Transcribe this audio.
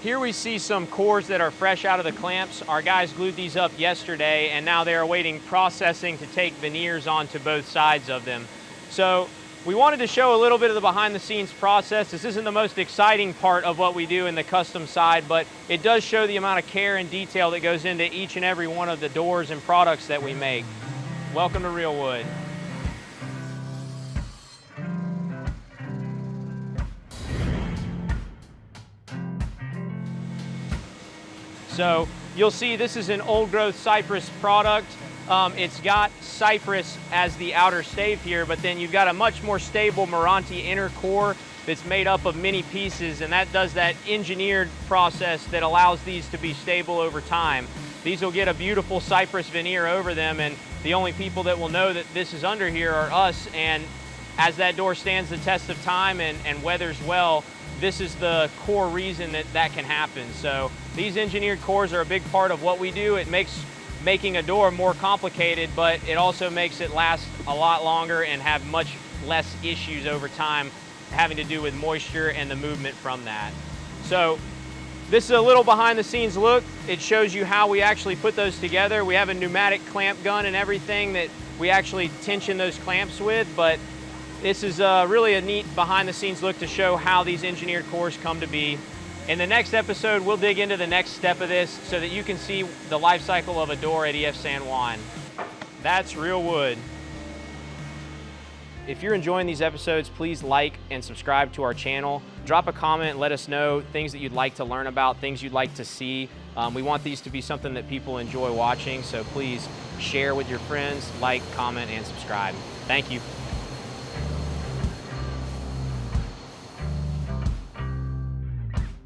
Here we see some cores that are fresh out of the clamps. Our guys glued these up yesterday, and now they're awaiting processing to take veneers onto both sides of them. So we wanted to show a little bit of the behind the scenes process. This isn't the most exciting part of what we do in the custom side, but it does show the amount of care and detail that goes into each and every one of the doors and products that we make. Welcome to Real Wood. So you'll see this is an old growth cypress product. It's got cypress as the outer stave here, but then you've got a much more stable Meranti inner core that's made up of many pieces, and that does that engineered process that allows these to be stable over time. These will get a beautiful cypress veneer over them, and the only people that will know that this is under here are us, and as that door stands the test of time and weathers well, this is the core reason that that can happen. So these engineered cores are a big part of what we do. It makes making a door more complicated, but it also makes it last a lot longer and have much less issues over time having to do with moisture and the movement from that. So this is a little behind the scenes look. It shows you how we actually put those together. We have a pneumatic clamp gun and everything that we actually tension those clamps with, but this is really a neat behind the scenes look to show how these engineered cores come to be. In the next episode, we'll dig into the next step of this so that you can see the life cycle of a door at EF San Juan. That's Real Wood. If you're enjoying these episodes, please like and subscribe to our channel. Drop a comment and let us know things that you'd like to learn about, things you'd like to see. We want these to be something that people enjoy watching, so please share with your friends, like, comment, and subscribe. Thank you.